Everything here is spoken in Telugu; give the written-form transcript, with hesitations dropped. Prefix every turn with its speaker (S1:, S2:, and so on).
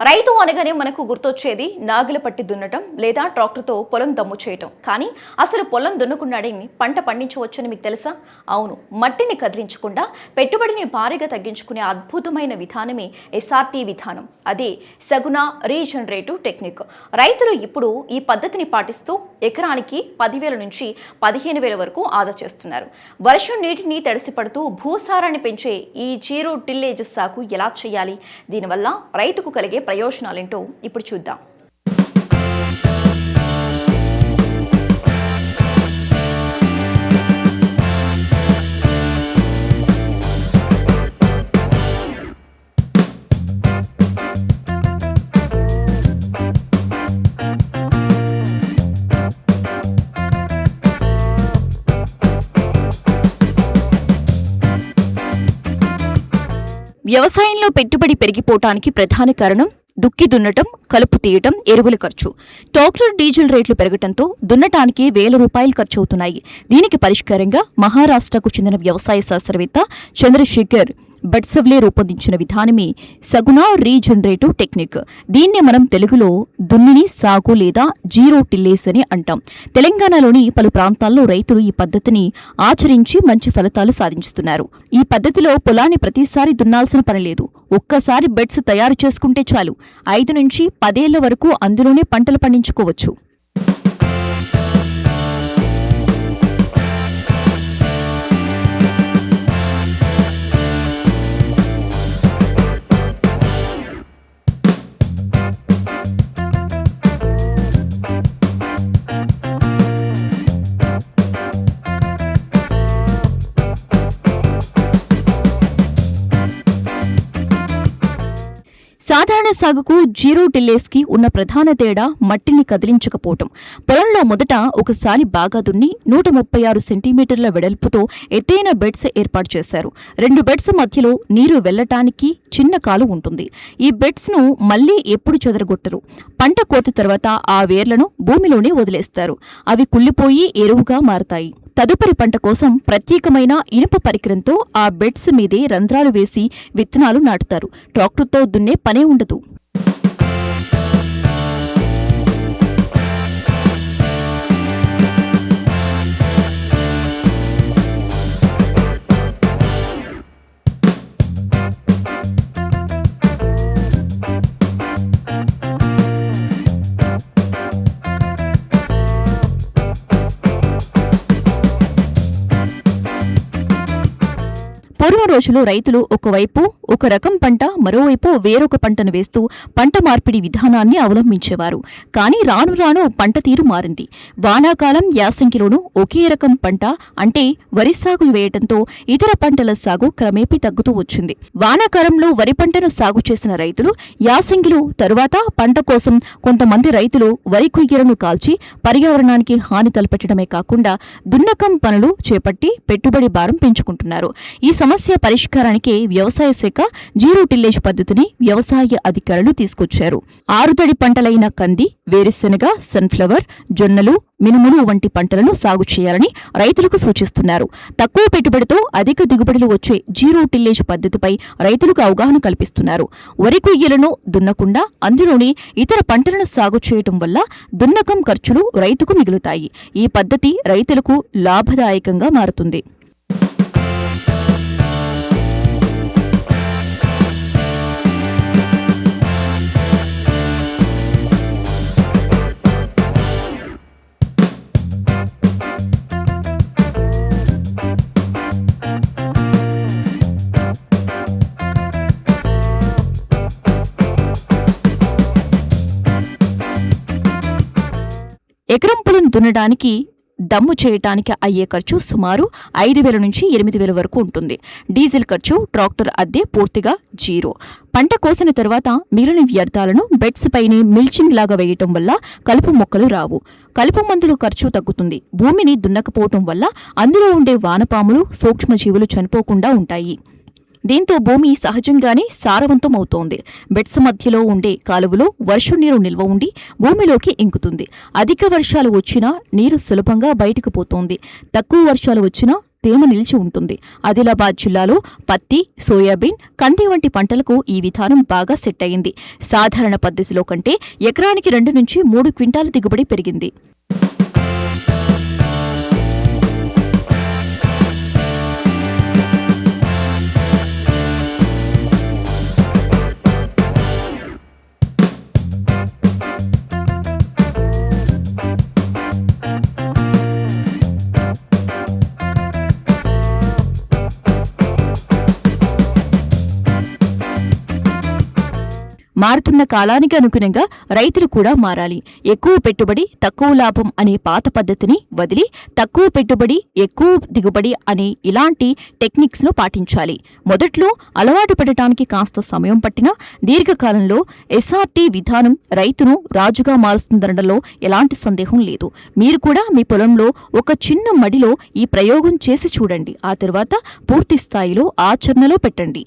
S1: రైతు అనగానే మనకు గుర్తొచ్చేది నాగలి పట్టి దున్నటం లేదా ట్రాక్టర్తో పొలం దమ్ము చేయటం. కానీ అసలు పొలం దున్నుకున్నాడే పంట పండించవచ్చని మీకు తెలుసా? అవును, మట్టిని కదిలించకుండా పెట్టుబడిని భారీగా తగ్గించుకునే అద్భుతమైన విధానమే ఎస్ఆర్టీ విధానం. అదే సగుణ రీజనరేటివ్ టెక్నిక్. రైతులు ఇప్పుడు ఈ పద్ధతిని పాటిస్తూ ఎకరానికి 10,000 నుంచి 15,000 వరకు ఆదా చేస్తున్నారు. వర్షం నీటిని తడిసిపడుతూ భూసారాన్ని పెంచే ఈ జీరో టిల్లేజ్ సాగు ఎలా చేయాలి, దీనివల్ల రైతుకు కలిగే ప్రయోజనాలేంటో ఇప్పుడు చూద్దాం. వ్యవసాయంలో పెట్టుబడి పెరిగిపోవటానికి ప్రధాన కారణం దుక్కి దున్నటం, కలుపు తీయటం, ఎరువుల ఖర్చు. ట్రాక్టర్ డీజిల్ రేట్లు పెరగటంతో దున్నటానికి ₹1,000 ఖర్చవుతున్నాయి. దీనికి పరిష్కారంగా మహారాష్ట్రకు చెందిన వ్యవసాయ శాస్త్రవేత్త చంద్రశేఖర్ బట్సవ్లే రూపొందించిన విధానమే సగుణ రీజనరేటివ్ టెక్నిక్. దీన్నే మనం తెలుగులో దున్నిని సాగు లేదా జీరో టిల్లేజ్ అని అంటాం. తెలంగాణలోని పలు ప్రాంతాల్లో రైతులు ఈ పద్ధతిని ఆచరించి మంచి ఫలితాలు సాధించుతున్నారు. ఈ పద్ధతిలో పొలాన్ని ప్రతిసారి దున్నాల్సిన పనిలేదు. ఒక్కసారి బెడ్స్ తయారు చేసుకుంటే చాలు. 5 నుంచి 10 ఏళ్ల వరకు అందులోనే పంటలు పండించుకోవచ్చు. సాధారణ సాగుకు జీరో టిల్లేజ్కి ఉన్న ప్రధాన తేడా మట్టిని కదిలించకపోవటం. పొలంలో మొదట ఒకసారి బాగా దున్ని 136 సెంటీమీటర్ల వెడల్పుతో ఎత్తైన బెడ్స్ ఏర్పాటు చేశారు. 2 బెడ్స్ మధ్యలో నీరు వెళ్లటానికి చిన్న కాలు ఉంటుంది. ఈ బెడ్స్ ను మళ్లీ ఎప్పుడు చెదరగొట్టరు. పంట కోత తర్వాత ఆ వేర్లను భూమిలోనే వదిలేస్తారు. అవి కుళ్లిపోయి ఎరువుగా మారతాయి. తదుపరి పంట కోసం ప్రత్యేకమైన ఇనుప పరికరంతో ఆ బెడ్స్ మీదే రంధ్రాలు వేసి విత్తనాలు నాటుతారు. ట్రాక్టర్తో దున్నే పనే ఉండదు. పూర్వ రోజుల్లో రైతులు ఒకవైపు ఒక రకం పంట, మరోవైపు వేరొక పంటను వేస్తూ పంట మార్పిడి విధానాన్ని అవలంబించేవారు. కానీ రాను రాను పంట తీరు మారింది. వానాకాలం, యాసంగిలోనూ ఒకే రకం పంట అంటే వరి సాగు వేయటంతో ఇతర పంటల సాగు క్రమేపీ తగ్గుతూ వచ్చింది. వానాకాలంలో వరి పంటను సాగు చేసిన రైతులు యాసంగిలో తరువాత పంట కోసం కొంతమంది రైతులు వరి కుయ్యలను కాల్చి పర్యావరణానికి హాని తలపెట్టడమే కాకుండా దున్నకం పనులు చేపట్టి పెట్టుబడి భారం పెంచుకుంటున్నారు. ఈ సమస్య పరిష్కారానికి వ్యవసాయ శాఖ జీరో టిల్లేజ్ పద్ధతిని వ్యవసాయ అధికారులు తీసుకొచ్చారు. ఆరుతడి పంటలైన కంది, వేరుశెనగ, సన్ఫ్లవర్, జొన్నలు, మినుములు వంటి పంటలను సాగు చేయాలని రైతులకు సూచిస్తున్నారు. తక్కువ పెట్టుబడితో అధిక దిగుబడులు వచ్చే జీరో టిల్లేజ్ పద్ధతిపై రైతులకు అవగాహన కల్పిస్తున్నారు. వరి కొయ్యలను దున్నకుండా అందులోనే ఇతర పంటలను సాగు చేయటం వల్ల దున్నకం ఖర్చులు రైతుకు మిగులుతాయి. ఈ పద్ధతి రైతులకు లాభదాయకంగా మారుతుంది. ఎకరం పొలం దున్నడానికి, దమ్ము చేయటానికి అయ్యే ఖర్చు సుమారు 5,000 నుంచి 8,000 వరకు ఉంటుంది. డీజిల్ ఖర్చు, ట్రాక్టర్ అద్దె పూర్తిగా జీరో. పంట కోసిన తర్వాత మిగిలిన వ్యర్థాలను బెడ్స్ పైనే మిల్చింగ్ లాగా వేయటం వల్ల కలుపు మొక్కలు రావు. కలుపు మందులు ఖర్చు తగ్గుతుంది. భూమిని దున్నకపోవటం వల్ల అందులో ఉండే వానపాములు, సూక్ష్మజీవులు చనిపోకుండా ఉంటాయి. దీంతో భూమి సహజంగానే సారవంతమవుతోంది. బెడ్స్ మధ్యలో ఉండే కాలువలో వర్షం నీరు నిల్వ ఉండి భూమిలోకి ఇంకుతుంది. అధిక వర్షాలు వచ్చినా నీరు సులభంగా బయటకు పోతోంది. తక్కువ వర్షాలు వచ్చినా తేమ నిలిచి ఉంటుంది. ఆదిలాబాద్ జిల్లాలో పత్తి, సోయాబీన్, కంది వంటి పంటలకు ఈ విధానం బాగా సెట్ అయింది. సాధారణ పద్ధతిలో కంటే ఎకరానికి 2 నుంచి 3 క్వింటాల దిగుబడి పెరిగింది. మారుతున్న కాలానికి అనుగుణంగా రైతులు కూడా మారాలి. ఎక్కువ పెట్టుబడి తక్కువ లాభం అనే పాత పద్ధతిని వదిలి తక్కువ పెట్టుబడి ఎక్కువ దిగుబడి అనే ఇలాంటి టెక్నిక్స్ను పాటించాలి. మొదట్లో అలవాటు పడటానికి కాస్త సమయం పట్టినా దీర్ఘకాలంలో ఎస్ఆర్టీ విధానం రైతును రాజుగా మారుస్తుందనడంలో ఎలాంటి సందేహం లేదు. మీరు కూడా మీ పొలంలో ఒక చిన్న మడిలో ఈ ప్రయోగం చేసి చూడండి. ఆ తర్వాత పూర్తి స్థాయిలో ఆచరణలో పెట్టండి.